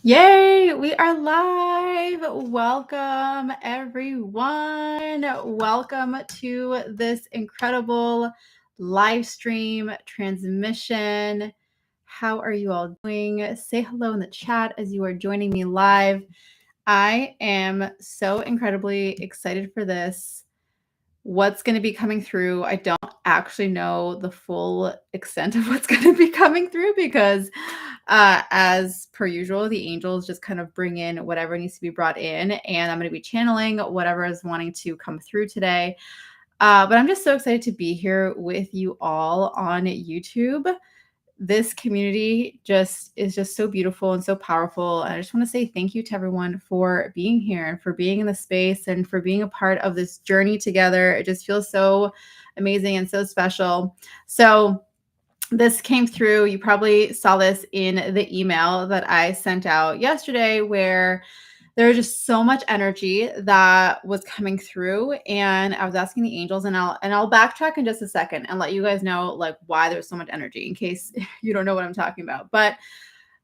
Yay, we are live. Welcome, everyone. Welcome to this incredible live stream transmission. How are you all doing? Say hello in the chat as you are joining me live. I am so incredibly excited for this. What's going to be coming through? I don't actually know the full extent of what's going to be coming through because as per usual, the angels just kind of bring in whatever needs to be brought in, and I'm going to be channeling whatever is wanting to come through today. But I'm just so excited to be here with you all on YouTube. This community is just so beautiful and so powerful. And I just want to say thank you to everyone for being here and for being in the space and for being a part of this journey together. It just feels so amazing and so special. So this came through. You probably saw this in the email that I sent out yesterday, where there was just so much energy that was coming through, and I was asking the angels, and I'll backtrack in just a second and let you guys know like why there's so much energy in case you don't know what I'm talking about. But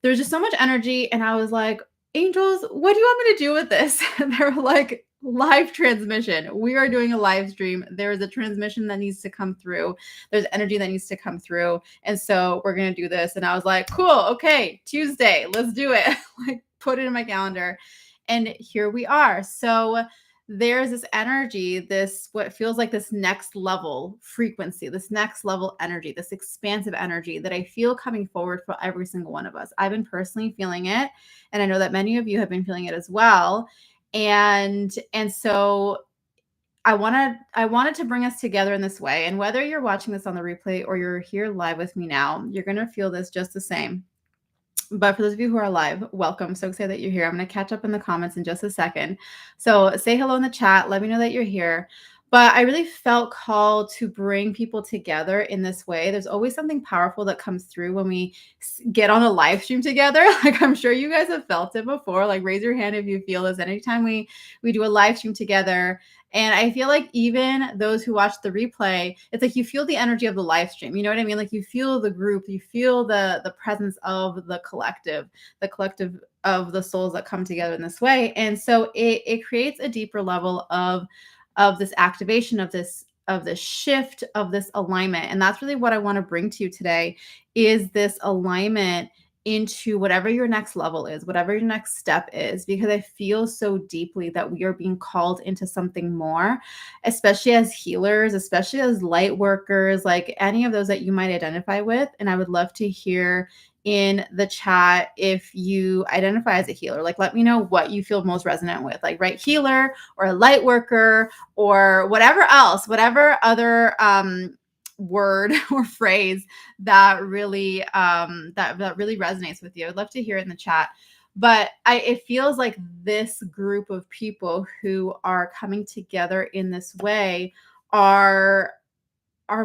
there's just so much energy, and I was like, angels, what do you want me to do with this? And they were like, live transmission. We are doing a live stream. There is a transmission that needs to come through. There's energy that needs to come through. And so we're going to do this. And I was like, cool. Okay. Tuesday, let's do it. Like, put it in my calendar. And here we are. So there's this energy, this what feels like this next level frequency, this next level energy, this expansive energy that I feel coming forward for every single one of us. I've been personally feeling it, and I know that many of you have been feeling it as well. And so I wanted to bring us together in this way. And whether you're watching this on the replay or you're here live with me now, you're going to feel this just the same. But for those of you who are live, welcome. So excited that you're here. I'm going to catch up in the comments in just a second. So say hello in the chat. Let me know that you're here. But I really felt called to bring people together in this way. There's always something powerful that comes through when we get on a live stream together. Like, I'm sure you guys have felt it before. Like, raise your hand if you feel this. Anytime we do a live stream together. And I feel like even those who watch the replay, it's like you feel the energy of the live stream. You know what I mean? Like, you feel the group, you feel the presence of the collective of the souls that come together in this way. And so it creates a deeper level of this activation, of this shift, of this alignment. And that's really what I want to bring to you today, is this alignment into whatever your next level is, whatever your next step is, because I feel so deeply that we are being called into something more, especially as healers, especially as light workers, like any of those that you might identify with. And I would love to hear in the chat if you identify as a healer. Like, let me know what you feel most resonant with, like, right, healer or a light worker or whatever else, whatever other word or phrase that really that really resonates with you. I'd love to hear it in the chat. But it feels like this group of people who are coming together in this way are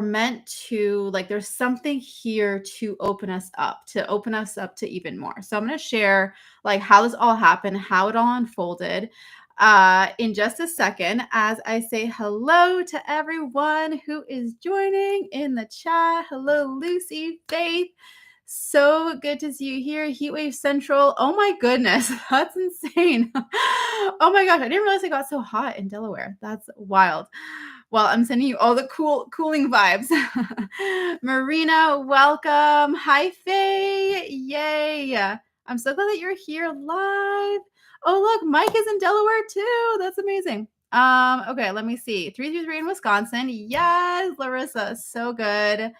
meant to, like, there's something here to open us up to even more. So I'm going to share like how this all happened, how it all unfolded in just a second, as I say hello to everyone who is joining in the chat. Hello, Lucy, Faith. So good to see you here. Heatwave Central. Oh my goodness, that's insane. Oh my gosh, I didn't realize it got so hot in Delaware. That's wild. Well, I'm sending you all the cooling vibes. Marina, welcome. Hi, Faye. Yay. I'm so glad that you're here live. Oh, look, Mike is in Delaware too. That's amazing. Okay, let me see. 333 in Wisconsin. Yes, Larissa, so good.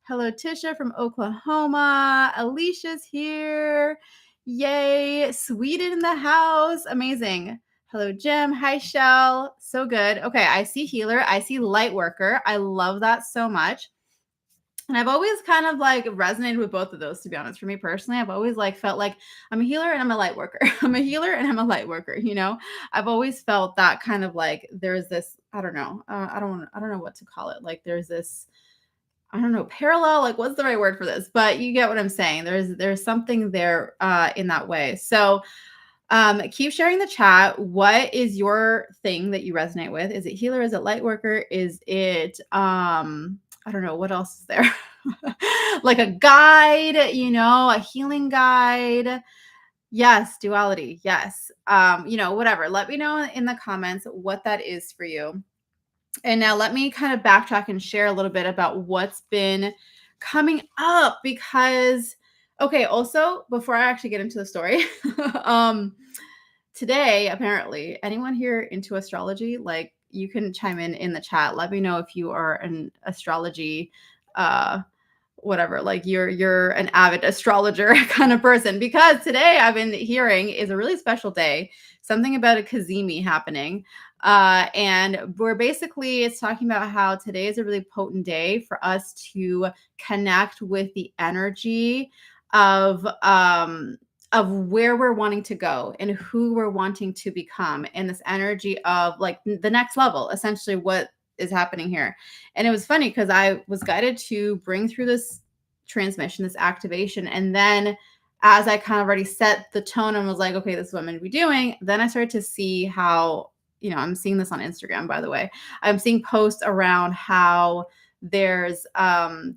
Hello, Tisha from Oklahoma. Alicia's here. Yay. Sweden in the house. Amazing. Hello, Jim. Hi, Shell. So good. Okay, I see healer. I see light worker. I love that so much. And I've always kind of like resonated with both of those, to be honest. For me personally, I've always like felt like I'm a healer and I'm a light worker. I'm a healer and I'm a light worker. You know, I've always felt that kind of like there's this, I don't know. I don't know what to call it. Like there's this, I don't know, parallel, like what's the right word for this? But you get what I'm saying. There's something there in that way. So keep sharing the chat. What is your thing that you resonate with? Is it healer? Is it light worker? Is it, I don't know, what else is there? Like a guide, you know, a healing guide. Yes, duality. Yes. Whatever. Let me know in the comments what that is for you. And now let me kind of backtrack and share a little bit about what's been coming up because okay, also before I actually get into the story, um today apparently anyone here into astrology, like you can chime in the chat. Let me know if you are an astrology uh whatever, like you're an avid astrologer kind of person, because today I've been hearing is a really special day, something about a kazemi happening, and we're basically, it's talking about how today is a really potent day for us to connect with the energy of where we're wanting to go and who we're wanting to become, and this energy of like the next level, essentially what is happening here. And it was funny because I was guided to bring through this transmission, this activation. And then as I kind of already set the tone and was like, okay, this is what I'm going to be doing, then I started to see how, I'm seeing this on Instagram, by the way. I'm seeing posts around how there's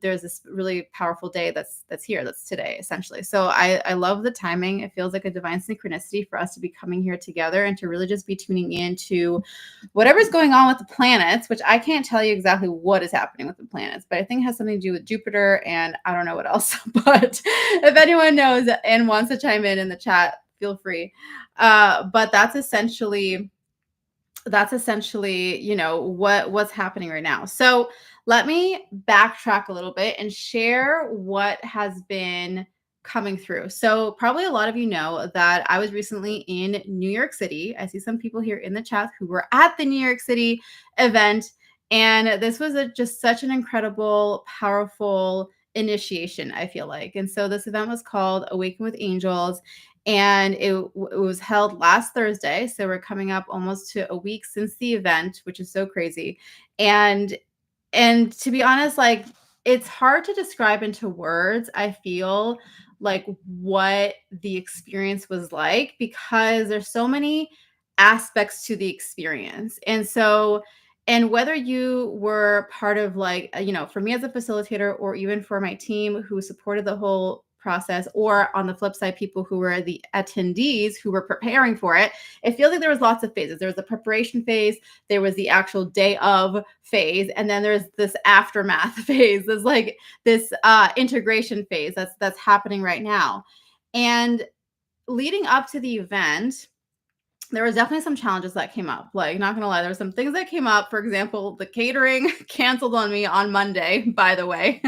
this really powerful day that's here, that's today, essentially. So I love the timing. It feels like a divine synchronicity for us to be coming here together and to really just be tuning into whatever's going on with the planets, which I can't tell you exactly what is happening with the planets, but I think it has something to do with Jupiter and I don't know what else. But if anyone knows and wants to chime in the chat, feel free. But that's essentially what's happening right now. So let me backtrack a little bit and share what has been coming through. So probably a lot of you know that I was recently in New York City. I see some people here in the chat who were at the New York City event, and this was just such an incredible, powerful initiation, I feel like. And so this event was called Awaken with Angels, and it was held last Thursday. So we're coming up almost to a week since the event, which is so crazy. And to be honest, like it's hard to describe into words, I feel, like what the experience was like, because there's so many aspects to the experience. And whether you were part of like, for me as a facilitator, or even for my team who supported the whole process, or on the flip side, people who were the attendees who were preparing for it, it feels like there was lots of phases. There was the preparation phase, there was the actual day of phase, and then there's this aftermath phase. There's like this integration phase that's happening right now. And leading up to the event, there was definitely some challenges that came up. Like, not gonna lie, there were some things that came up. For example, the catering canceled on me on Monday, by the way.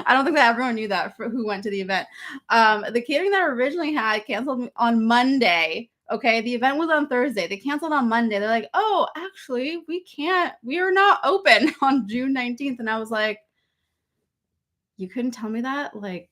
I don't think that everyone knew that for who went to the event. The catering that I originally had canceled on Monday. Okay, the event was on Thursday. They canceled on Monday. They're like, oh, actually, we are not open on June 19th. And I was like, you couldn't tell me that like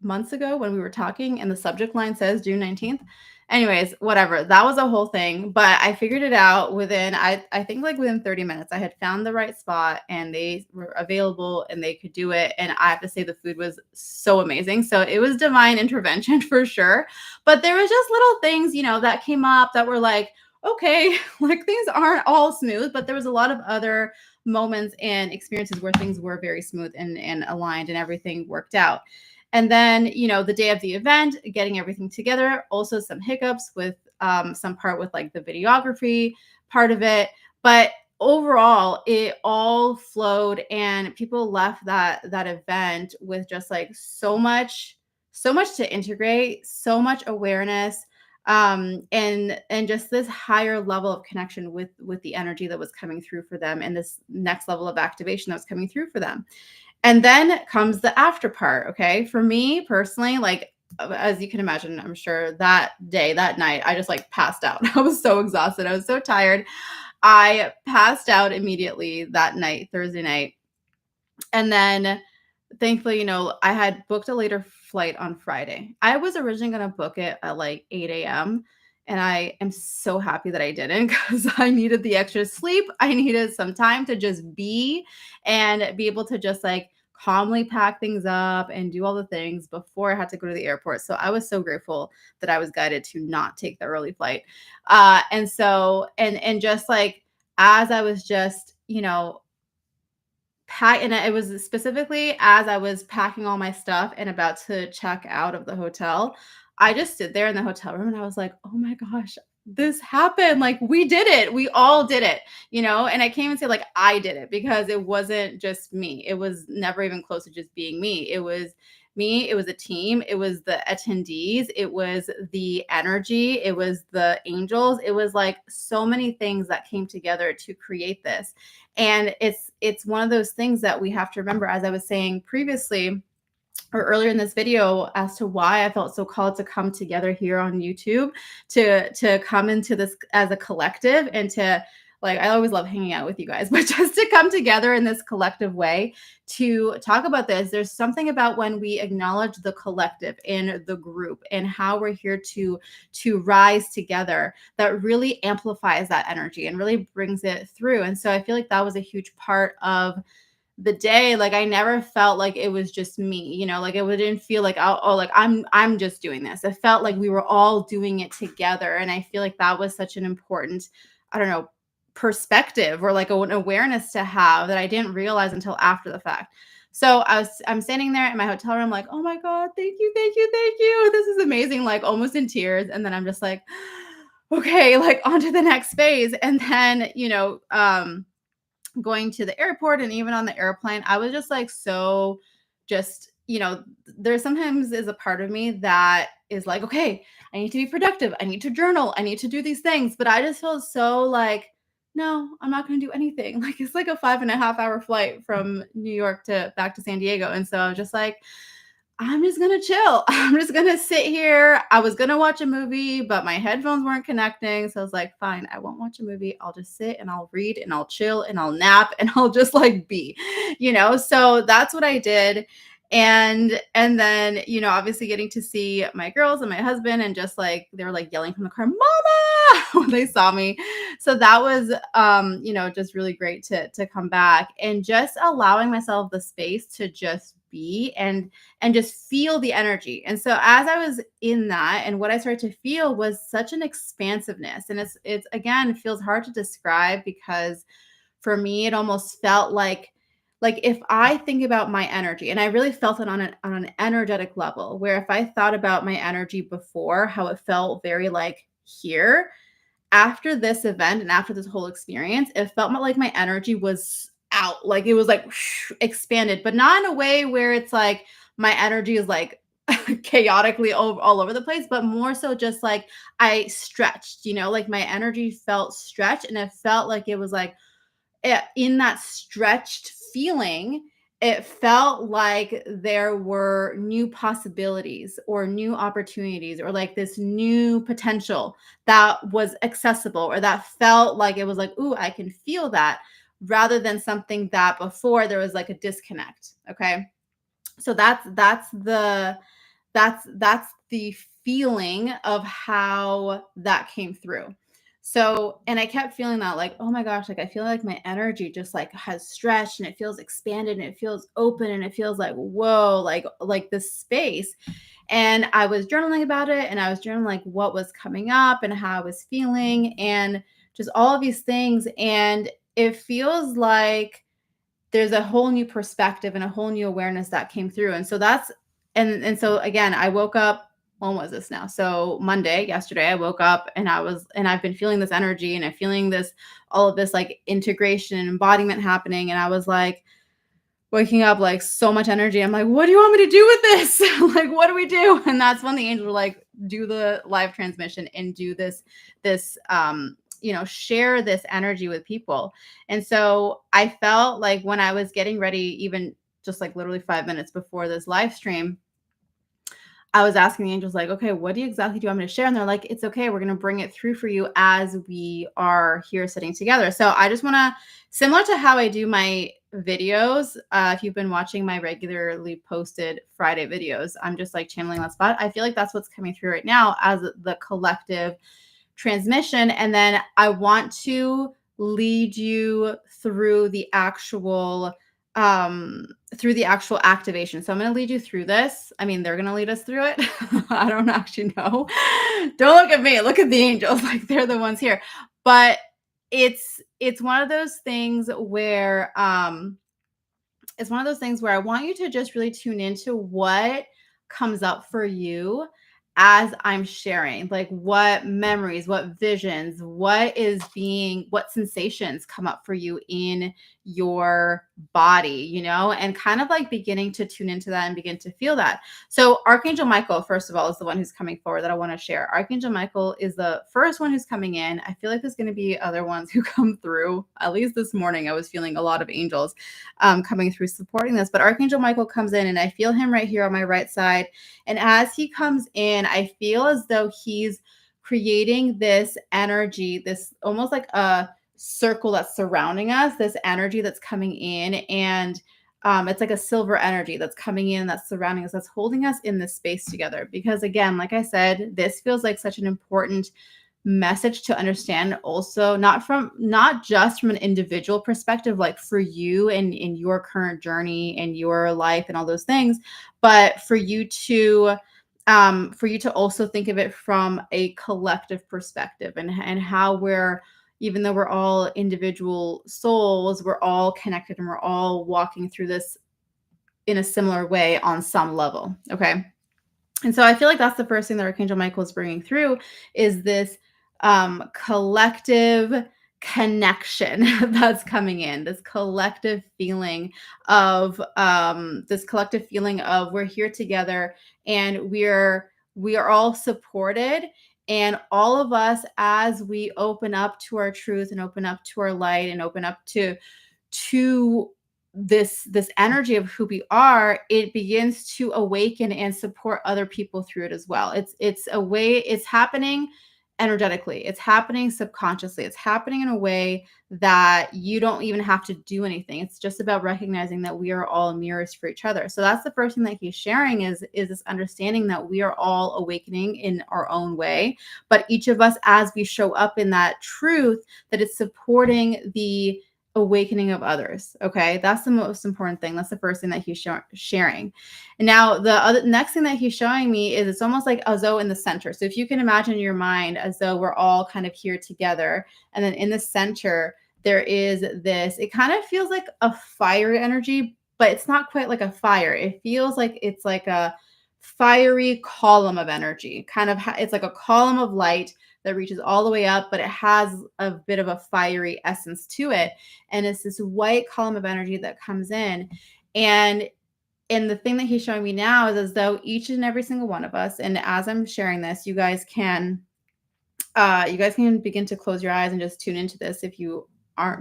months ago when we were talking and the subject line says June 19th. Anyways, whatever. That was a whole thing, but I figured it out within, I think like within 30 minutes. I had found the right spot and they were available and they could do it. And I have to say the food was so amazing. So it was divine intervention for sure. But there was just little things, that came up that were like, okay, like things aren't all smooth, but there was a lot of other moments and experiences where things were very smooth and aligned and everything worked out. And then, the day of the event, getting everything together, also some hiccups with some part with like the videography part of it. But overall, it all flowed and people left that event with just like so much to integrate, so much awareness, and just this higher level of connection with the energy that was coming through for them, and this next level of activation that was coming through for them. And then comes the after part. Okay. For me personally, like, as you can imagine, I'm sure that day, that night, I just like passed out. I was so exhausted. I was so tired. I passed out immediately that night, Thursday night. And then thankfully, I had booked a later flight on Friday. I was originally going to book it at like 8 a.m. And I am so happy that I didn't, because I needed the extra sleep. I needed some time to just be and be able to just like calmly pack things up and do all the things before I had to go to the airport. So I was so grateful that I was guided to not take the early flight. And just like, as I was just, and it was specifically as I was packing all my stuff and about to check out of the hotel, I just stood there in the hotel room and I was like, oh my gosh, this happened. Like we did it. We all did it, and I can't even say like I did it because it wasn't just me. It was never even close to just being me. It was me. It was a team. It was the attendees. It was the energy. It was the angels. It was like so many things that came together to create this. And it's one of those things that we have to remember, as I was saying previously or earlier in this video, as to why I felt so called to come together here on YouTube to come into this as a collective and to, like, I always love hanging out with you guys, but just to come together in this collective way to talk about this. There's something about when we acknowledge the collective and the group and how we're here to rise together that really amplifies that energy and really brings it through. And so I feel like that was a huge part of the day. Like I never felt like it was just me, like it didn't feel like, oh, like I'm just doing this. It felt like we were all doing it together. And I feel like that was such an important, I don't know, perspective or like an awareness to have that I didn't realize until after the fact. So I'm standing there in my hotel room, like, oh my God, thank you, thank you, thank you. This is amazing, like almost in tears. And then I'm just like, okay, like on to the next phase. And then, going to the airport and even on the airplane, I was just like, so just, there sometimes is a part of me that is like, okay, I need to be productive. I need to journal. I need to do these things. But I just feel so like, no, I'm not going to do anything. Like it's like a 5.5 hour flight from New York to back to San Diego. And so I was just like, I'm just going to chill. I'm just going to sit here. I was going to watch a movie, but my headphones weren't connecting. So I was like, fine, I won't watch a movie. I'll just sit and I'll read and I'll chill and I'll nap and I'll just like be, so that's what I did. And then, obviously getting to see my girls and my husband and just like, they were like yelling from the car, mama, when they saw me. So that was, just really great to come back and just allowing myself the space to just be and just feel the energy. And so as I was in that, and what I started to feel was such an expansiveness. And it's again, feels hard to describe because for me, it almost felt like if I think about my energy, and I really felt it on an energetic level, where if I thought about my energy before, how it felt very like here, after this event and after this whole experience, it felt like my energy was out, like it was like whoosh, expanded, but not in a way where it's like my energy is like chaotically all over the place, but more so just like I stretched, like my energy felt stretched and it felt like it was like in that stretched feeling, it felt like there were new possibilities or new opportunities or like this new potential that was accessible or that felt like it was like, ooh, I can feel that, rather than something that before there was like a disconnect. Okay. So that's the feeling of how that came through. So, and I kept feeling that like, oh my gosh, like I feel like my energy just like has stretched and it feels expanded and it feels open and it feels like, whoa, like this space. And I was journaling about it and I was journaling like what was coming up and how I was feeling and just all of these things. And it feels like there's a whole new perspective and a whole new awareness that came through. And so that's, and so again, I woke up, when was this now? So Monday, yesterday, I woke up and I've been feeling this energy and I'm feeling this, all of this like integration and embodiment happening. And I was like, waking up like so much energy. I'm like, what do you want me to do with this? Like, what do we do? And that's when the angels were like, do the live transmission and do this, share this energy with people. And so I felt like when I was getting ready, even just like literally 5 minutes before this live stream, I was asking the angels, like, okay, what do you exactly do you want me to share? And they're like, it's okay. We're going to bring it through for you as we are here sitting together. So I just want to, similar to how I do my videos, if you've been watching my regularly posted Friday videos, I'm just like channeling that spot. I feel like that's what's coming through right now as the collective transmission. And then I want to lead you through the actual activation. So I'm going to lead you through this. I mean, they're going to lead us through it. I don't actually know. Don't look at me. Look at the angels. Like they're the ones here. But it's one of those things where I want you to just really tune into what comes up for you as I'm sharing, like what memories, what visions, what sensations come up for you in your body, and kind of like beginning to tune into that and begin to feel that. So Archangel Michael, first of all, is the one who's coming forward that I want to share. Archangel Michael is the first one who's coming in. I feel like there's going to be other ones who come through. At least this morning, I was feeling a lot of angels coming through supporting this. But Archangel Michael comes in, and I feel him right here on my right side. And as he comes in, I feel as though he's creating this energy, this almost like a circle that's surrounding us, this energy that's coming in. And it's like a silver energy that's coming in, that's surrounding us, that's holding us in this space together. Because again, like I said, this feels like such an important message to understand, also not just from an individual perspective, like for you and in your current journey and your life and all those things, but for you to also think of it from a collective perspective, and how even though we're all individual souls, we're all connected and we're all walking through this in a similar way on some level. Okay. And so I feel like that's the first thing that Archangel Michael is bringing through, is this collective connection that's coming in, this collective feeling of we're here together, and we are all supported. And all of us, as we open up to our truth and open up to our light and open up to this energy of who we are, it begins to awaken and support other people through it as well. It's happening energetically, it's happening subconsciously, it's happening in a way that you don't even have to do anything. It's just about recognizing that we are all mirrors for each other. So that's the first thing that he's sharing, is this understanding that we are all awakening in our own way, but each of us, as we show up in that truth, that it's supporting the awakening of others. Okay, that's the most important thing. That's the first thing that he's sharing. And now the next thing that he's showing me is, it's almost like as though in the center. So if you can imagine in your mind as though we're all kind of here together, and then in the center there is this, it kind of feels like a fire energy, but it's not quite like a fire. It feels like it's like a fiery column of energy, it's like a column of light that reaches all the way up, but it has a bit of a fiery essence to it. And it's this white column of energy that comes in. And the thing that he's showing me now is as though each and every single one of us, and as I'm sharing this, you guys can begin to close your eyes and just tune into this if you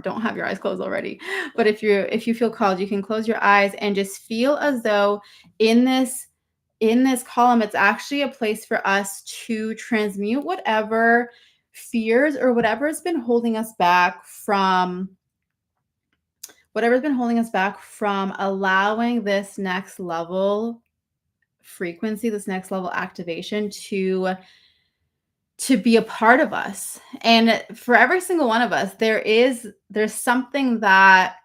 don't have your eyes closed already. But if you feel called, you can close your eyes and just feel as though in this column, it's actually a place for us to transmute whatever fears or whatever's been holding us back from allowing this next level frequency, this next level activation to be a part of us. And for every single one of us, there's something that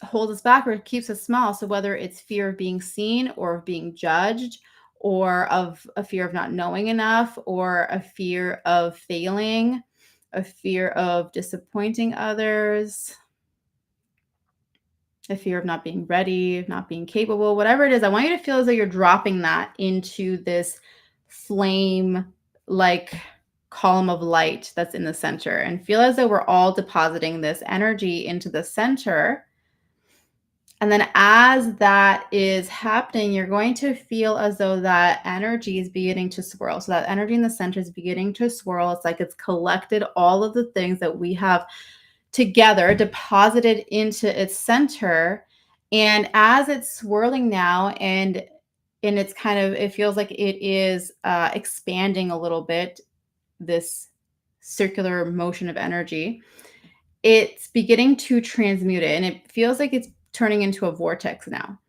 holds us back or keeps us small. So whether it's fear of being seen or of being judged, or of a fear of not knowing enough, or a fear of failing, a fear of disappointing others, a fear of not being ready, not being capable, whatever it is, I want you to feel as though you're dropping that into this flame like column of light that's in the center, and feel as though we're all depositing this energy into the center. And then as that is happening, you're going to feel as though that energy is beginning to swirl. So that energy in the center is beginning to swirl. It's like it's collected all of the things that we have together, deposited into its center. And as it's swirling now, and it's it feels like it is expanding a little bit, this circular motion of energy, it's beginning to transmute it. And it feels like it's turning into a vortex now.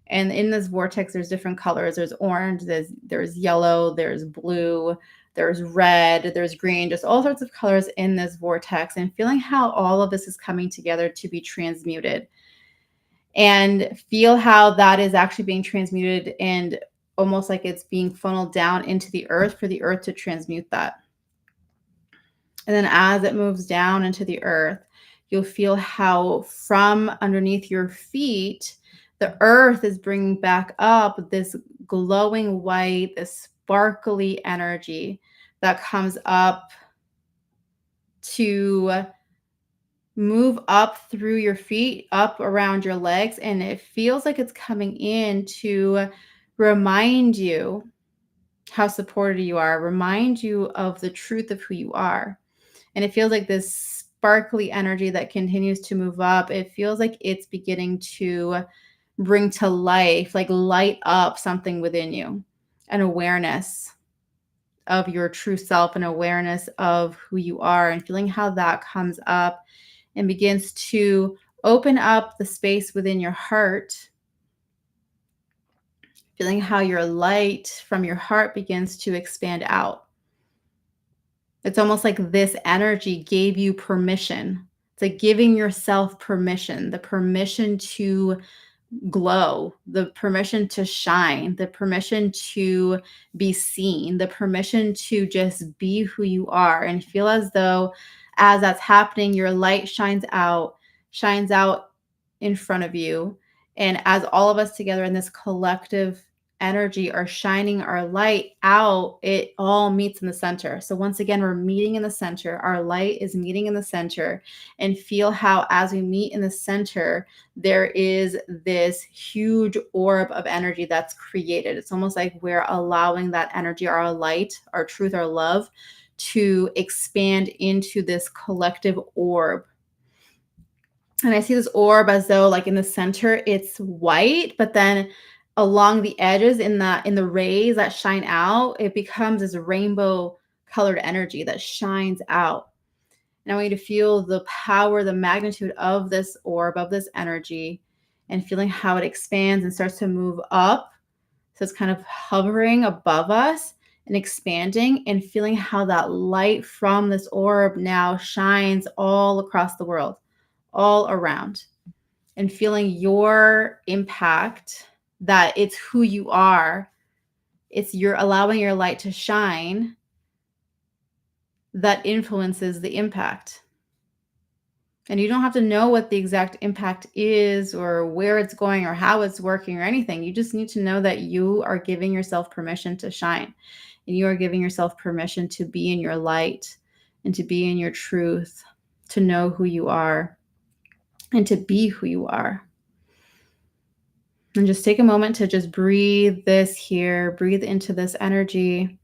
And in this vortex, there's different colors. There's orange, there's yellow, there's blue, there's red, there's green, just all sorts of colors in this vortex, and feeling how all of this is coming together to be transmuted. And feel how that is actually being transmuted, and almost like it's being funneled down into the earth for the earth to transmute that. And then as it moves down into the earth, you'll feel how from underneath your feet, the earth is bringing back up this glowing white, this sparkly energy that comes up to move up through your feet, up around your legs, and it feels like it's coming in to remind you how supported you are, remind you of the truth of who you are. And it feels like this sparkly energy that continues to move up. It feels like it's beginning to bring to life, like light up something within you, an awareness of your true self, an awareness of who you are, and feeling how that comes up and begins to open up the space within your heart, feeling how your light from your heart begins to expand out. It's almost like this energy gave you permission. It's like giving yourself permission, the permission to glow, the permission to shine, the permission to be seen, the permission to just be who you are, and feel as though as that's happening, your light shines out in front of you. And as all of us together in this collective energy are shining our light out, it all meets in the center. So once again, we're meeting in the center. Our light is meeting in the center, and feel how as we meet in the center, there is this huge orb of energy that's created. It's almost like we're allowing that energy, our light, our truth, our love, to expand into this collective orb. And I see this orb as though, like in the center, it's white, but then along the edges in the rays that shine out, it becomes this rainbow colored energy that shines out. And I want you to feel the power, the magnitude of this orb, of this energy, and feeling how it expands and starts to move up. So it's kind of hovering above us and expanding, and feeling how that light from this orb now shines all across the world, all around, and feeling your impact, that it's who you are. You're allowing your light to shine that influences the impact. And you don't have to know what the exact impact is or where it's going or how it's working or anything. You just need to know that you are giving yourself permission to shine, and you are giving yourself permission to be in your light and to be in your truth, to know who you are and to be who you are. And just take a moment to just breathe this here, breathe into this energy.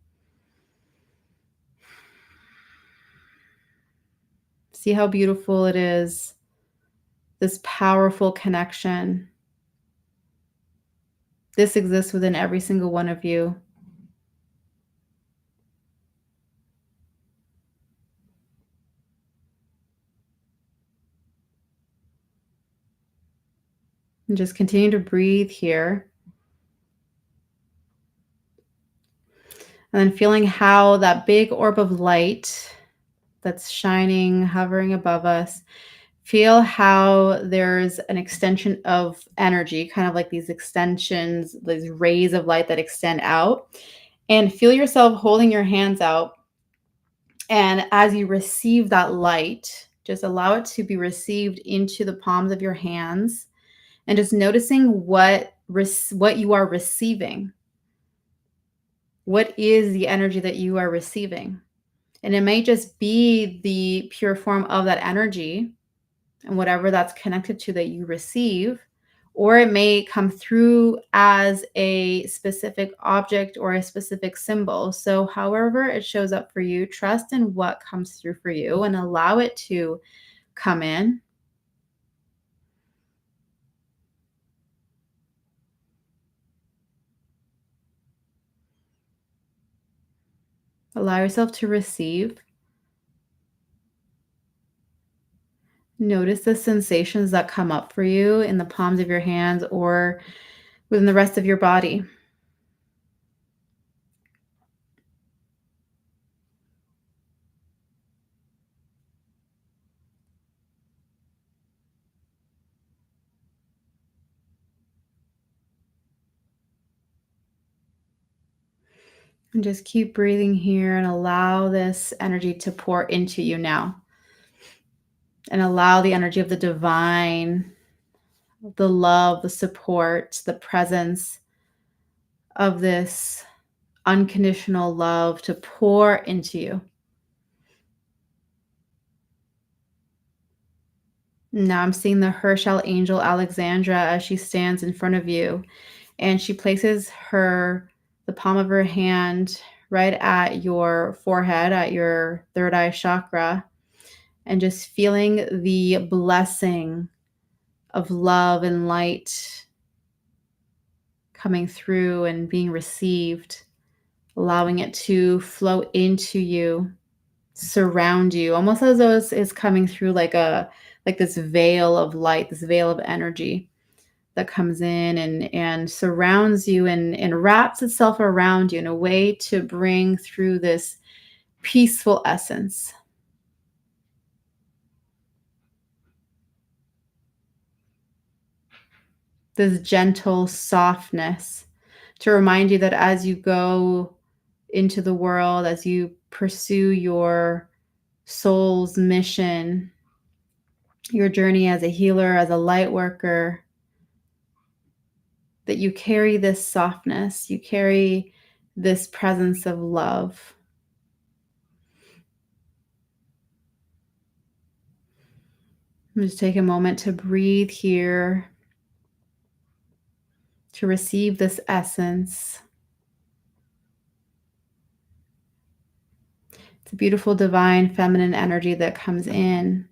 See how beautiful it is, this powerful connection. This exists within every single one of you. And just continue to breathe here. And then feeling how that big orb of light that's shining, hovering above us, feel how there's an extension of energy, kind of like these extensions, these rays of light that extend out. And feel yourself holding your hands out. And as you receive that light, just allow it to be received into the palms of your hands, and just noticing what you are receiving. What is the energy that you are receiving? And it may just be the pure form of that energy and whatever that's connected to that you receive, or it may come through as a specific object or a specific symbol. So however it shows up for you, trust in what comes through for you and allow it to come in. Allow yourself to receive. Notice the sensations that come up for you in the palms of your hands or within the rest of your body. And just keep breathing here and allow this energy to pour into you now. And allow the energy of the divine, the love, the support, the presence of this unconditional love to pour into you. Now I'm seeing the Herschel angel Alexandra as she stands in front of you, and she places the palm of her hand right at your forehead, at your third eye chakra, and just feeling the blessing of love and light coming through and being received, allowing it to flow into you, surround you, almost as though it's coming through like this veil of light, this veil of energy that comes in and surrounds you and wraps itself around you in a way to bring through this peaceful essence. This gentle softness to remind you that as you go into the world, as you pursue your soul's mission, your journey as a healer, as a light worker, that you carry this softness, you carry this presence of love. Just take a moment to breathe here, to receive this essence. It's a beautiful, divine, feminine energy that comes in.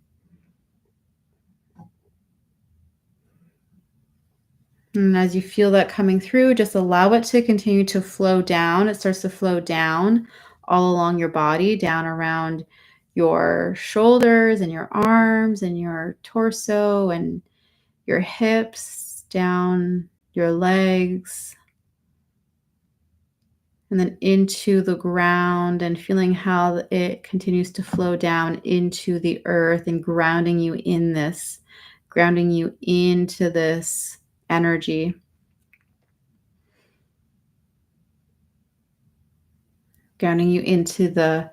And as you feel that coming through, just allow it to continue to flow down. It starts to flow down all along your body, down around your shoulders and your arms and your torso and your hips, down your legs, and then into the ground, and feeling how it continues to flow down into the earth and grounding you into this energy. Grounding you into the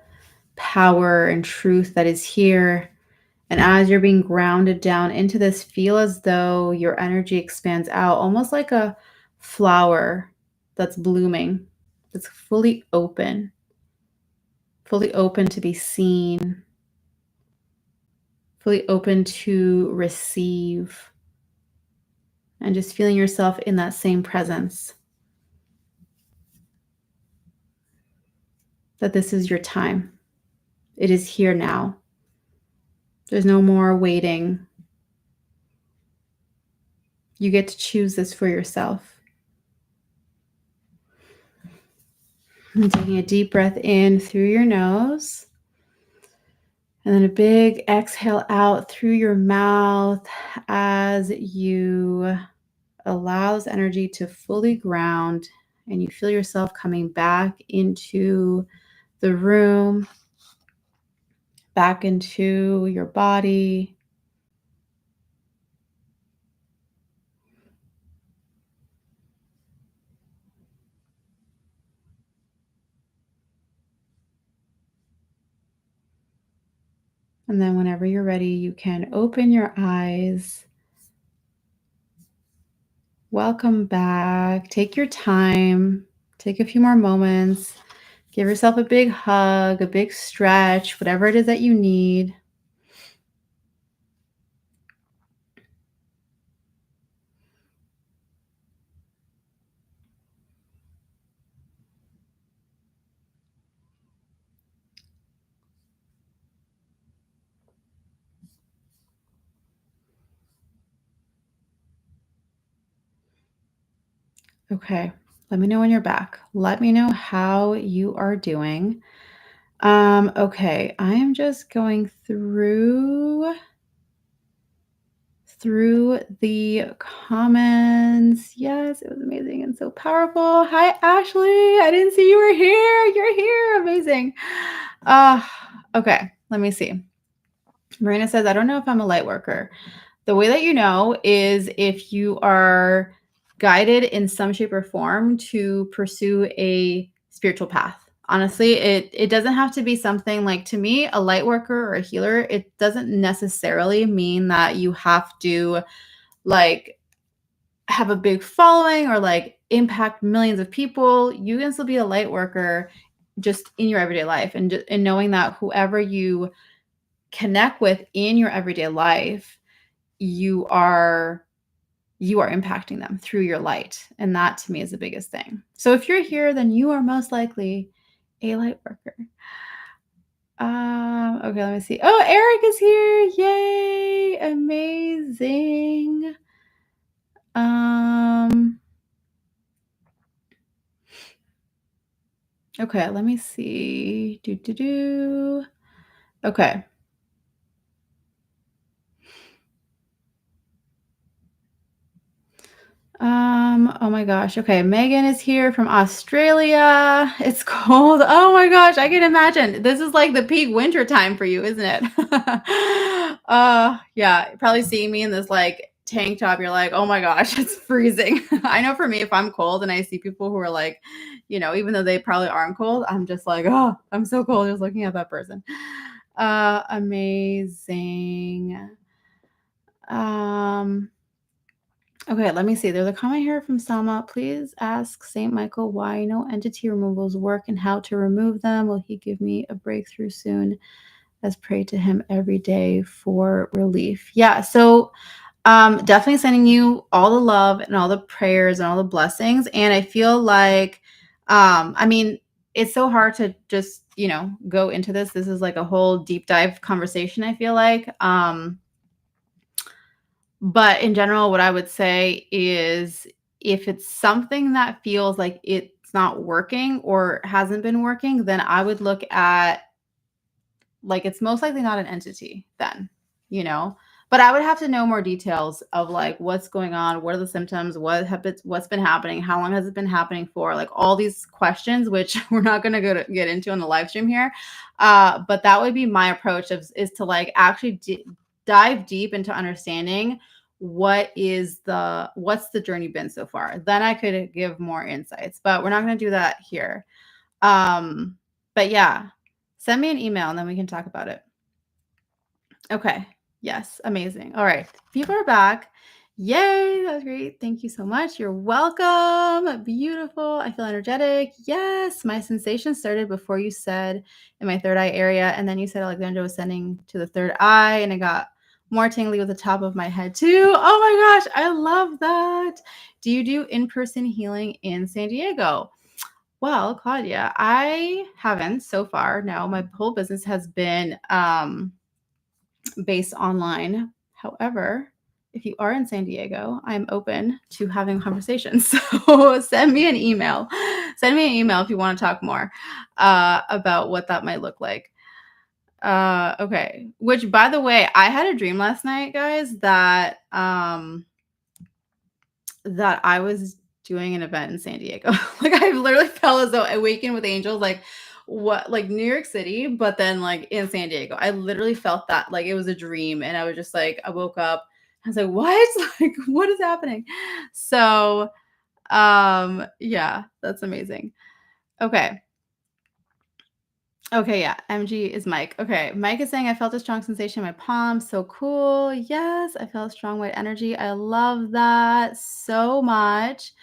power and truth that is here. And as you're being grounded down into this, feel as though your energy expands out, almost like a flower that's blooming, that's fully open to be seen, fully open to receive, and just feeling yourself in that same presence. That this is your time. It is here now. There's no more waiting. You get to choose this for yourself. And taking a deep breath in through your nose. And then a big exhale out through your mouth as you allow this energy to fully ground and you feel yourself coming back into the room, back into your body. And then whenever you're ready, you can open your eyes. Welcome back. Take your time. Take a few more moments. Give yourself a big hug, a big stretch, whatever it is that you need. Okay, let me know when you're back. Let me know how you are doing. Okay, I am just going through the comments. Yes, it was amazing and so powerful. Hi, Ashley. I didn't see you were here. You're here. Amazing. Okay, let me see. Marina says, I don't know if I'm a light worker. The way that you know is if you are guided in some shape or form to pursue a spiritual path. Honestly, it doesn't have to be something like, to me, a light worker or a healer, it doesn't necessarily mean that you have to like have a big following or like impact millions of people. You can still be a light worker just in your everyday life, and knowing that whoever you connect with in your everyday life, you are impacting them through your light. And that to me is the biggest thing. So if you're here, then you are most likely a light worker. Okay, let me see. Oh, Eric is here. Yay. Amazing. Okay, let me see. Okay. Oh my gosh. Okay, Megan is here from Australia. It's cold. Oh my gosh, I can imagine. This is like the peak winter time for you, isn't it? Yeah, probably seeing me in this like tank top, you're like, oh my gosh, it's freezing. I know for me, if I'm cold and I see people who are like, even though they probably aren't cold, I'm just like, oh, I'm so cold just looking at that person. Amazing. Okay, let me see. There's a comment here from Selma. Please ask St. Michael why no entity removals work and how to remove them. Will he give me a breakthrough soon? Let's pray to him every day for relief. Yeah, so definitely sending you all the love and all the prayers and all the blessings. And I feel like, it's so hard to just, go into this. This is like a whole deep dive conversation, I feel like. But in general, what I would say is if it's something that feels like it's not working or hasn't been working, then I would look at like it's most likely not an entity then, But I would have to know more details of like what's going on, what are the symptoms, what's been happening, how long has it been happening for, like all these questions, which we're not going to get into on the live stream here. But that would be my approach is to like actually dive deep into understanding what's the journey been so far. Then I could give more insights, but we're not going to do that here. But yeah, send me an email and then we can talk about it. Okay. Yes. Amazing. All right. People are back. Yay. That was great. Thank you so much. You're welcome. Beautiful. I feel energetic. Yes. My sensation started before you said in my third eye area. And then you said Alexandra was sending to the third eye, and I got more tingly with the top of my head too. Oh my gosh. I love that. Do you do in-person healing in San Diego? Well, Claudia, I haven't so far. No, my whole business has been based online. However, if you are in San Diego, I'm open to having conversations. So send me an email. Send me an email if you want to talk more about what that might look like. Okay. Which, by the way, I had a dream last night, guys, that I was doing an event in San Diego. Like I literally felt as though Awaken with Angels, like New York City, but then like in San Diego. I literally felt that like it was a dream, and I was just like, I woke up, I was like, what? Like, what is happening? So, yeah, that's amazing. Okay. Okay, yeah. MG is Mike. Okay, Mike is saying I felt a strong sensation in my palm. So cool. Yes, I felt strong white energy. I love that so much.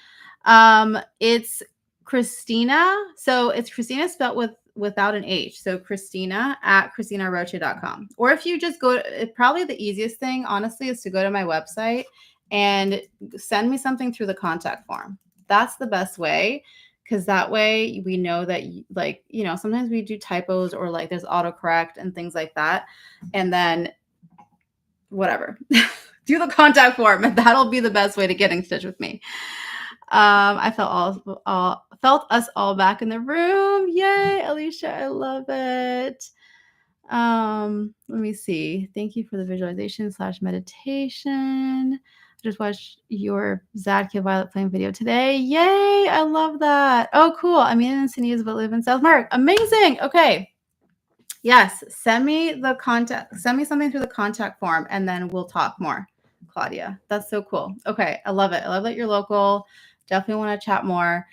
It's Christina. So it's Christina spelled without an H. So Christina at ChristinaRocha.com. Or if you just go, probably the easiest thing, honestly, is to go to my website and send me something through the contact form. That's the best way. Because that way we know that, sometimes we do typos or like there's autocorrect and things like that. And then whatever, do the contact form, and that'll be the best way to get in touch with me. I felt us all back in the room. Yay, Alicia, I love it. Let me see. Thank you for the visualization / meditation. I just watched your Zadkia Violet Flame video today. Yay, I love that. Oh, cool. I'm in San Diego, but live in South Park. Amazing. Okay. Yes, send me something through the contact form, and then we'll talk more. Claudia, that's so cool. Okay, I love it. I love that you're local. Definitely want to chat more.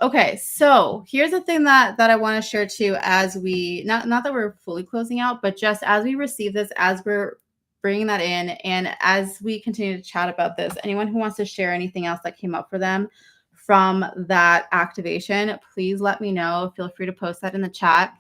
Okay, so here's the thing that I want to share too, as we not that we're fully closing out, but just as we receive this, as we're bringing that in, and as we continue to chat about this, anyone who wants to share anything else that came up for them, from that activation, please let me know. Feel free to post that in the chat.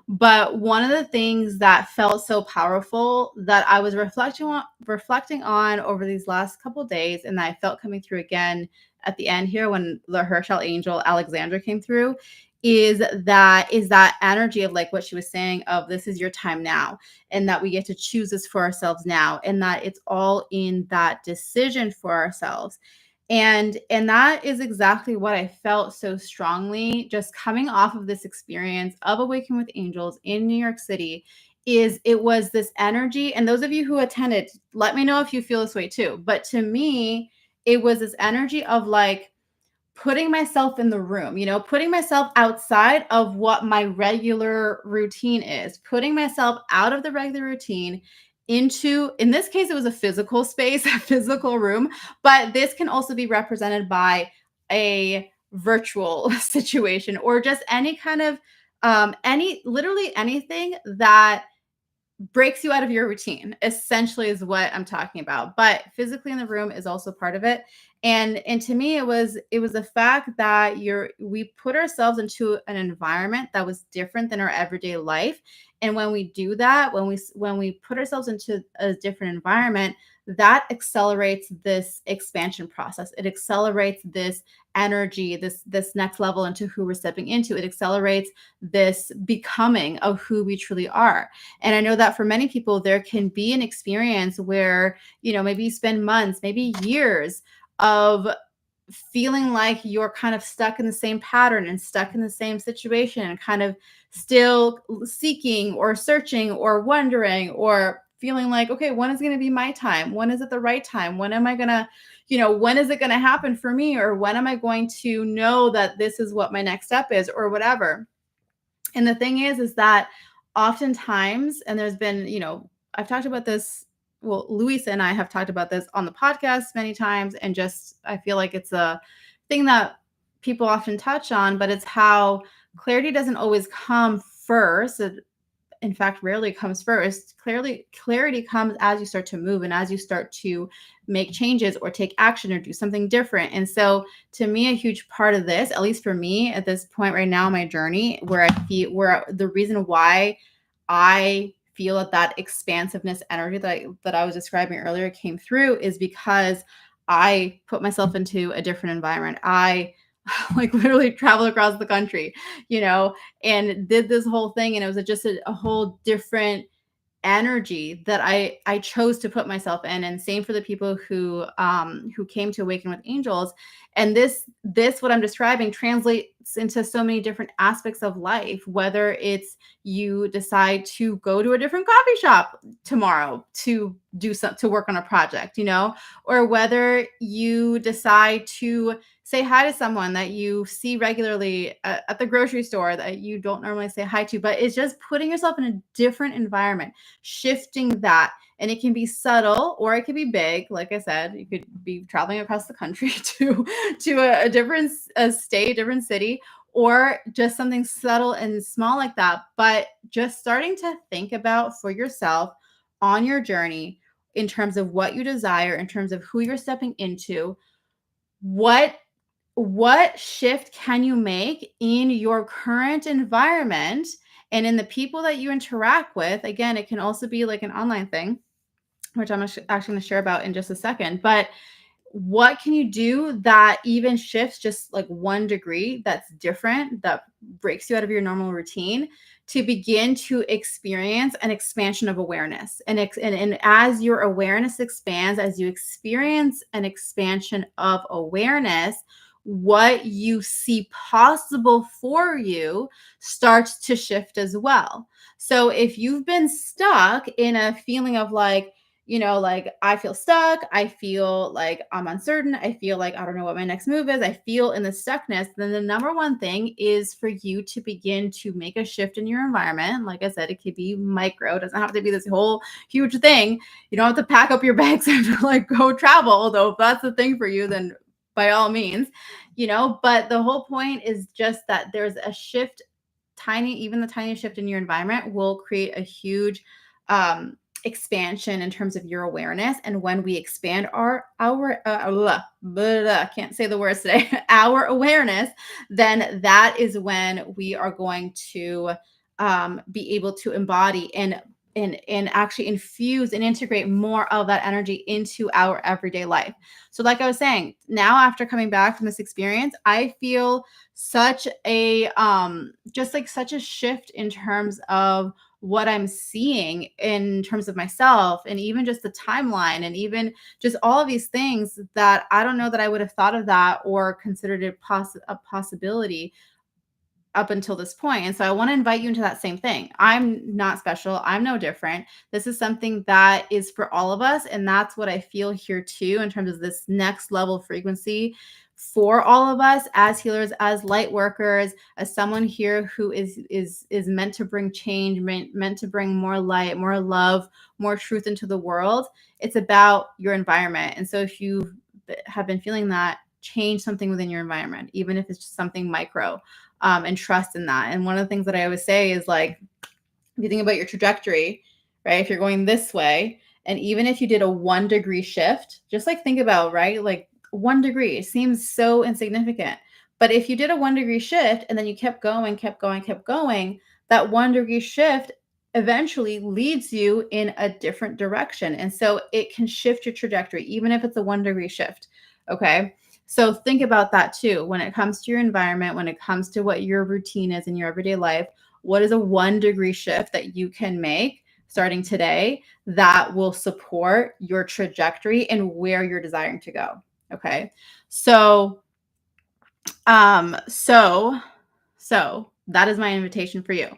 But one of the things that felt so powerful that I was reflecting on over these last couple of days, and that I felt coming through again at the end here when the Herschel angel Alexandra came through, is that energy of like what she was saying of this is your time now, and that we get to choose this for ourselves now, and that it's all in that decision for ourselves. And that is exactly what I felt so strongly just coming off of this experience of Awaken with Angels in New York City. Is it was this energy, and those of you who attended, let me know if you feel this way too. But to me, it was this energy of like putting myself in the room, putting myself outside of what my regular routine is, putting myself out of the regular routine into, in this case, it was a physical space, a physical room, but this can also be represented by a virtual situation or just any kind of, literally anything that breaks you out of your routine, essentially is what I'm talking about. But physically in the room is also part of it. And to me, it was the fact that we put ourselves into an environment that was different than our everyday life. And when we do that, when we put ourselves into a different environment, that accelerates this expansion process. It accelerates this energy, this next level into who we're stepping into. It accelerates this becoming of who we truly are. And I know that for many people, there can be an experience where, maybe you spend months, maybe years of feeling like you're kind of stuck in the same pattern and stuck in the same situation and kind of still seeking or searching or wondering or feeling like, okay, when is going to be my time? When is it the right time? When am I going to, when is it going to happen for me? Or when am I going to know that this is what my next step is or whatever? And the thing is that oftentimes, and there's been, I've talked about this. Well, Luisa and I have talked about this on the podcast many times. And just, I feel like it's a thing that people often touch on, but it's how clarity doesn't always come first. In fact, rarely comes first. Clarity comes as you start to move and as you start to make changes or take action or do something different. And so to me, a huge part of this, at least for me at this point right now in my journey, where the reason why I feel that expansiveness energy that I was describing earlier came through is because I put myself into a different environment. I like literally traveled across the country, and did this whole thing. And it was just a whole different energy that I chose to put myself in. And same for the people who came to Awaken with Angels. And this what I'm describing translates into so many different aspects of life, whether it's you decide to go to a different coffee shop tomorrow to work on a project, or whether you decide to say hi to someone that you see regularly at the grocery store that you don't normally say hi to, but it's just putting yourself in a different environment, shifting that. And it can be subtle or it can be big. Like I said, you could be traveling across the country to a different state, different city, or just something subtle and small like that. But just starting to think about for yourself on your journey in terms of what you desire, in terms of who you're stepping into, what shift can you make in your current environment and in the people that you interact with? Again, it can also be like an online thing, which I'm actually going to share about in just a second. But what can you do that even shifts just like 1 degree that's different, that breaks you out of your normal routine to begin to experience an expansion of awareness? And as your awareness expands, as you experience an expansion of awareness, what you see possible for you starts to shift as well. So if you've been stuck in a feeling of like, like I feel stuck, I feel like I'm uncertain, I feel like I don't know what my next move is, I feel in the stuckness, then the number one thing is for you to begin to make a shift in your environment. Like I said, it could be micro, it doesn't have to be this whole huge thing. You don't have to pack up your bags and like go travel, although if that's the thing for you, then by all means, but the whole point is just that there's a shift. Even the tiniest shift in your environment will create a huge expansion in terms of your awareness. And when we expand can't say the words today, our awareness, then that is when we are going to be able to embody and actually infuse and integrate more of that energy into our everyday life. So like I was saying, now after coming back from this experience, I feel such a just like such a shift in terms of what I'm seeing in terms of myself, and even just the timeline, and even just all of these things that I don't know that I would have thought of that or considered it a possibility up until this point. And so I want to invite you into that same thing. I'm not special. I'm no different. This is something that is for all of us. And that's what I feel here too, in terms of this next level frequency for all of us as healers, as light workers, as someone here who is meant to bring change, meant to bring more light, more love, more truth into the world. It's about your environment. And so if you have been feeling that, change something within your environment, even if it's just something micro. And trust in that. And one of the things that I always say is, like, if you think about your trajectory, right? If you're going this way, and even if you did a 1 degree shift, just like think about, right? Like 1 degree seems so insignificant. But if you did a 1 degree shift and then you kept going, that 1 degree shift eventually leads you in a different direction. And so it can shift your trajectory, even if it's a 1 degree shift. Okay. So think about that too. When it comes to your environment, when it comes to what your routine is in your everyday life, what is a 1 degree shift that you can make starting today that will support your trajectory and where you're desiring to go? Okay. So that is my invitation for you.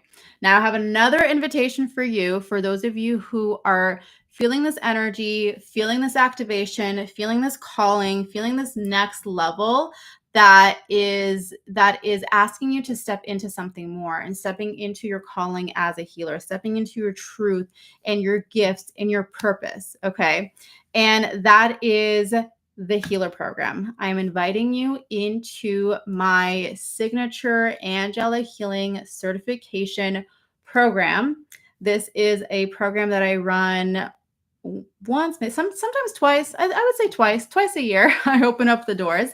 Now I have another invitation for you, for those of you who are feeling this energy, feeling this activation, feeling this calling, feeling this next level that is asking you to step into something more, and stepping into your calling as a healer, stepping into your truth and your gifts and your purpose. Okay. And that is the Healer Program. I'm inviting you into my signature Angelic Healing Certification Program. This is a program that I run once, sometimes twice. I would say twice a year. I open up the doors.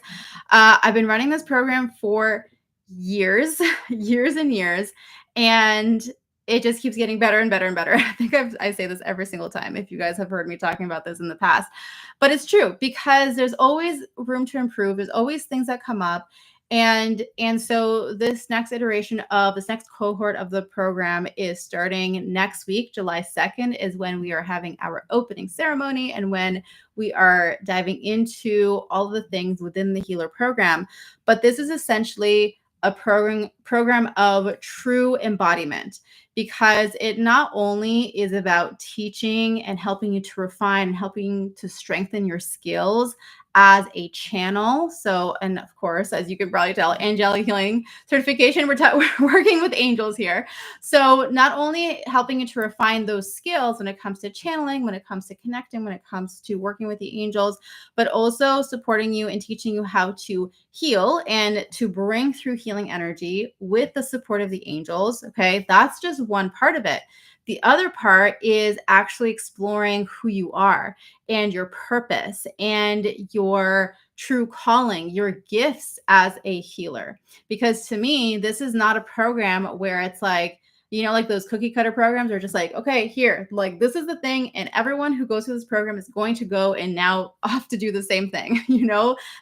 I've been running this program for years, years and years, and it just keeps getting better and better and better. I think I say this every single time, if you guys have heard me talking about this in the past. But it's true, because there's always room to improve. There's always things that come up. And so this next iteration of this next cohort of the program is starting next week. July 2nd is when we are having our opening ceremony, and when we are diving into all of the things within the Healer Program. But this is essentially a program of true embodiment, because it not only is about teaching and helping you to refine and helping to strengthen your skills as a channel. So, and of course, as you can probably tell, Angelic Healing Certification, we're working with angels here. So not only helping you to refine those skills when it comes to channeling, when it comes to connecting, when it comes to working with the angels, but also supporting you and teaching you how to heal and to bring through healing energy with the support of the angels. Okay, that's just one part of it. The other part is actually exploring who you are and your purpose and your true calling, your gifts as a healer. Because to me, this is not a program where it's like, like those cookie cutter programs are just like, okay, here, like this is the thing. And everyone who goes through this program is going to go and now off to do the same thing.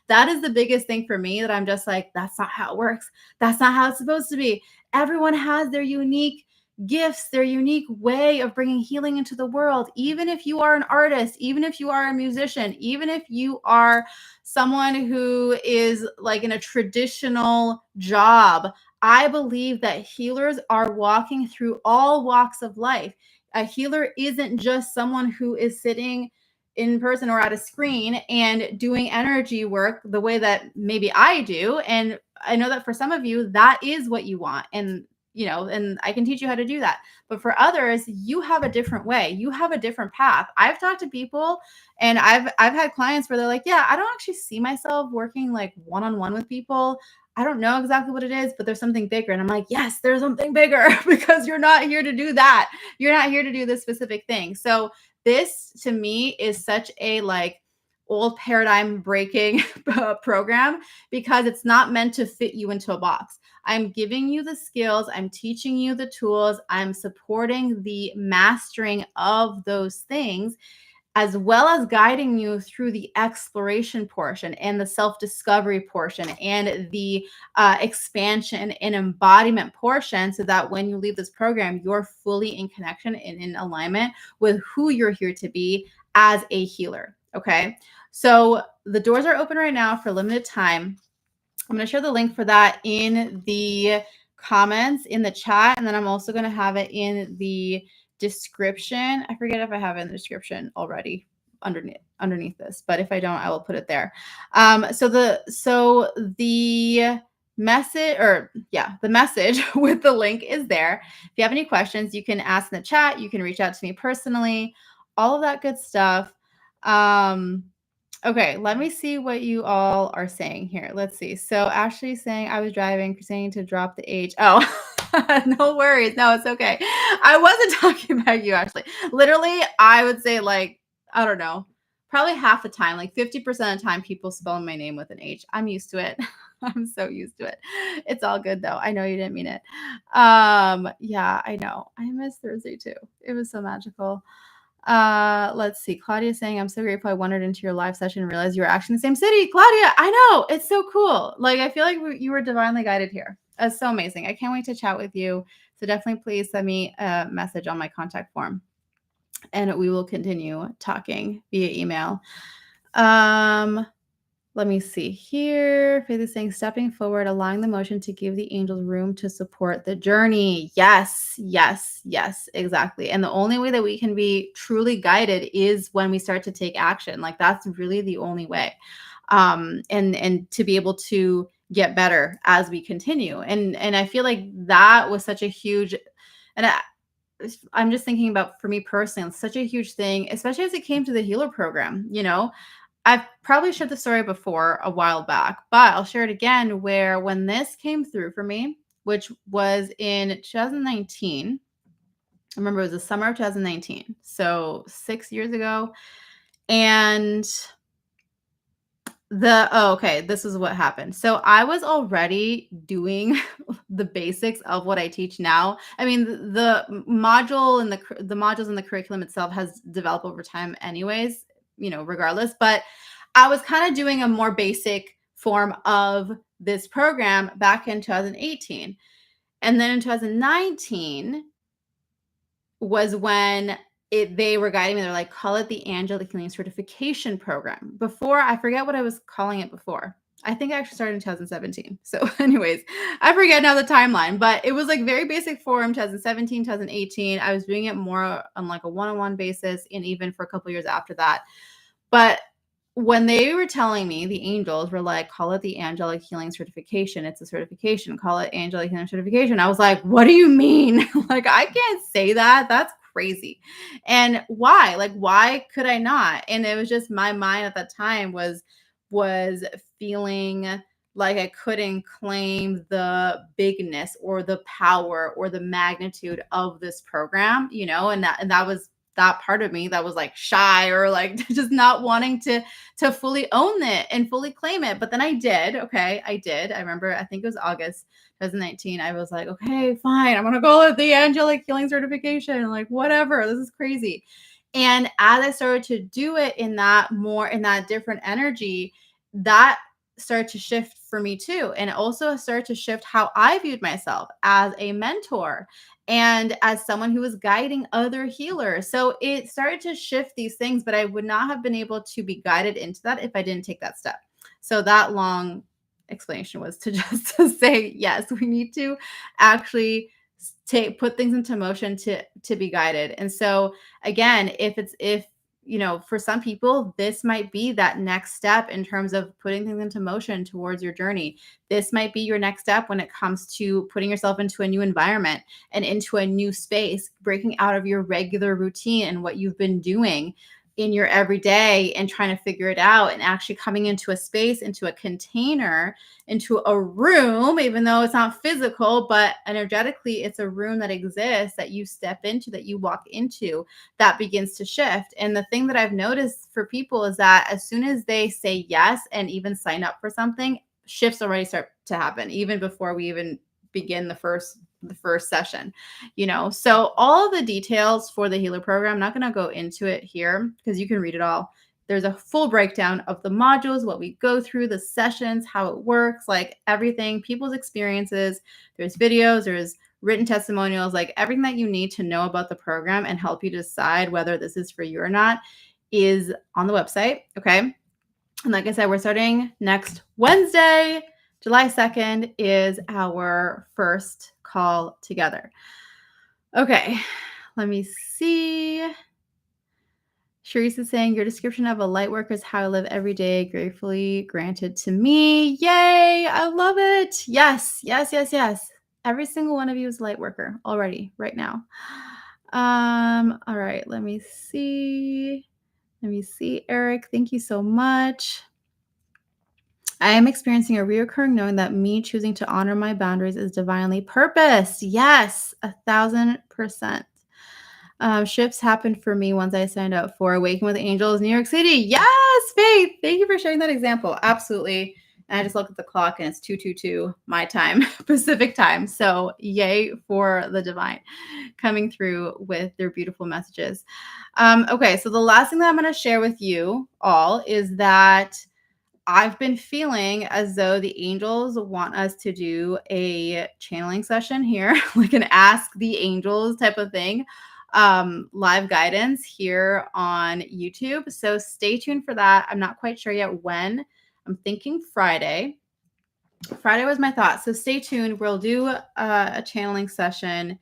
That is the biggest thing for me, that I'm just like, that's not how it works. That's not how it's supposed to be. Everyone has their unique gifts, their unique way of bringing healing into the world. Even if you are an artist, even if you are a musician, even if you are someone who is like in a traditional job, I believe that healers are walking through all walks of life. A healer isn't just someone who is sitting in person or at a screen and doing energy work the way that maybe I do. And I know that for some of you, that is what you want. And I can teach you how to do that. But for others, you have a different way. You have a different path. I've talked to people, and I've had clients where they're like, yeah, I don't actually see myself working like one-on-one with people. I don't know exactly what it is, but there's something bigger. And I'm like, yes, there's something bigger because you're not here to do that. You're not here to do this specific thing. So this to me is such a like old paradigm breaking program because it's not meant to fit you into a box. I'm giving you the skills. I'm teaching you the tools. I'm supporting the mastering of those things, as well as guiding you through the exploration portion and the self-discovery portion and the expansion and embodiment portion, so that when you leave this program, you're fully in connection and in alignment with who you're here to be as a healer. Okay. So the doors are open right now for limited time. I'm going to share the link for that in the comments in the chat. And then I'm also going to have it in the description. I forget if I have it in the description already underneath this, but if I don't, I will put it there. So the message the message with the link is there. If you have any questions, you can ask in the chat. You can reach out to me personally, all of that good stuff. Okay, let me see what you all are saying here. Let's see. So Ashley's saying I was driving, saying to drop the H. Oh, no worries. No, it's okay. I wasn't talking about you, Ashley. Literally, I would say like, I don't know, probably half the time, like 50% of the time, people spell my name with an H. I'm used to it. I'm so used to it. It's all good though. I know you didn't mean it. Yeah, I know. I miss Thursday too. It was so magical. Let's see. Claudia saying, I'm so grateful I wandered into your live session and realized you were actually in the same city. Claudia, I know. It's so cool. Like, I feel like you were divinely guided here. It's so amazing. I can't wait to chat with you. So definitely please send me a message on my contact form and we will continue talking via email. Let me see here. Faith is saying, stepping forward, allowing the motion to give the angels room to support the journey. Yes, yes, yes, exactly. And the only way that we can be truly guided is when we start to take action. Like that's really the only way. And to be able to get better as we continue. And I feel like that was such a huge, and I'm just thinking about for me personally, it's such a huge thing, especially as it came to the healer program, you know. I've probably shared the story before a while back, but I'll share it again where when this came through for me, which was in 2019, I remember it was the summer of 2019, so 6 years ago. And this is what happened. So I was already doing the basics of what I teach now. I mean, the module and the modules in the curriculum itself has developed over time anyways, you know, regardless, but I was kind of doing a more basic form of this program back in 2018. And then in 2019 was when they were guiding me. They're like, call it the Angelic Healing Certification Program. Before, I forget what I was calling it before. I think I actually started in 2017. So anyways, I forget now the timeline, but it was like very basic form, 2017, 2018. I was doing it more on like a one-on-one basis and even for a couple years after that. But when they were telling me, the angels were like, call it the Angelic Healing Certification. It's a certification. Call it Angelic Healing Certification. I was like, what do you mean? Like, I can't say that. That's crazy. And why? Like, why could I not? And it was just my mind at that time was feeling like I couldn't claim the bigness or the power or the magnitude of this program, you know, and that was that part of me that was like shy or like just not wanting to fully own it and fully claim it. But then I did. Okay. I did. I remember, I think it was August 2019. I was like, okay, fine. I'm going to call it the Angelic Healing Certification. Like, whatever. This is crazy. And as I started to do it in that different energy, that started to shift for me too. And it also started to shift how I viewed myself as a mentor and as someone who was guiding other healers. So it started to shift these things, but I would not have been able to be guided into that if I didn't take that step. So that long explanation was to just to say, yes, we need to actually put things into motion to be guided. And so again, if you know, for some people, this might be that next step in terms of putting things into motion towards your journey. This might be your next step when it comes to putting yourself into a new environment and into a new space, breaking out of your regular routine and what you've been doing in your everyday and trying to figure it out, and actually coming into a space, into a container, into a room, even though it's not physical, but energetically it's a room that exists, that you step into, that you walk into, that begins to shift. And the thing that I've noticed for people is that as soon as they say yes and even sign up for something, shifts already start to happen, even before we even begin the first session, so all of the details for the healer program, I'm not going to go into it here because you can read it all. There's a full breakdown of the modules, what we go through, the sessions, how it works, like everything, people's experiences. There's videos, there's written testimonials, like everything that you need to know about the program and help you decide whether this is for you or not is on the website. Okay. And like I said, we're starting next Wednesday. July 2nd is our first call together. Okay, let me see. Sharice is saying, your description of a light worker is how I live every day, gratefully granted to me. Yay, I love it. Yes, yes, yes, yes. Every single one of you is a light worker already, right now. All right, let me see. Eric, thank you so much. I am experiencing a reoccurring knowing that me choosing to honor my boundaries is divinely purposed. Yes, 1,000%. Shifts happened for me once I signed up for Awaken With Angels New York City. Yes, Faith. Thank you for sharing that example. Absolutely. And I just looked at the clock and it's 2:22 my time, Pacific time. So yay for the divine coming through with their beautiful messages. Okay, so the last thing that I'm going to share with you all is that I've been feeling as though the angels want us to do a channeling session here, like an ask the angels type of thing, live guidance here on YouTube. So stay tuned for that. I'm not quite sure yet when. I'm thinking Friday. Friday was my thought. So stay tuned. We'll do a channeling session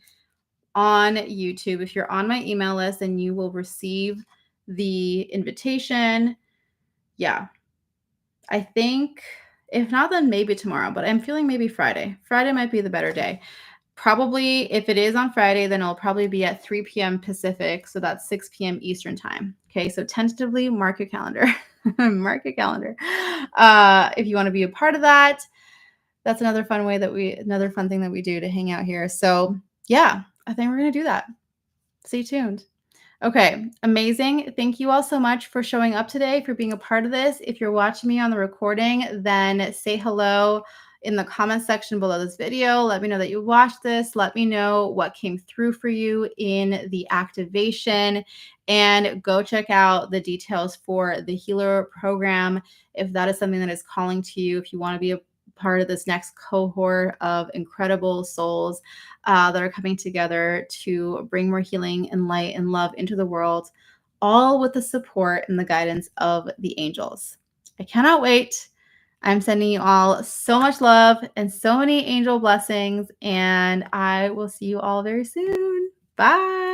on YouTube. If you're on my email list, then you will receive the invitation. Yeah. I think if not, then maybe tomorrow, but I'm feeling maybe Friday. Friday might be the better day. Probably if it is on Friday, then it'll probably be at 3 p.m. Pacific. So that's 6 p.m. Eastern time. Okay. So tentatively mark your calendar. Mark your calendar. If you want to be a part of that, that's another fun thing that we do to hang out here. So yeah, I think we're going to do that. Stay tuned. Okay, amazing. Thank you all so much for showing up today, for being a part of this. If you're watching me on the recording, then say hello in the comment section below this video. Let me know that you watched this. Let me know what came through for you in the activation, and go check out the details for the healer program if that is something that is calling to you, if you want to be a part of this next cohort of incredible souls that are coming together to bring more healing and light and love into the world, all with the support and the guidance of the angels. I cannot wait. I'm sending you all so much love and so many angel blessings, and I will see you all very soon. Bye.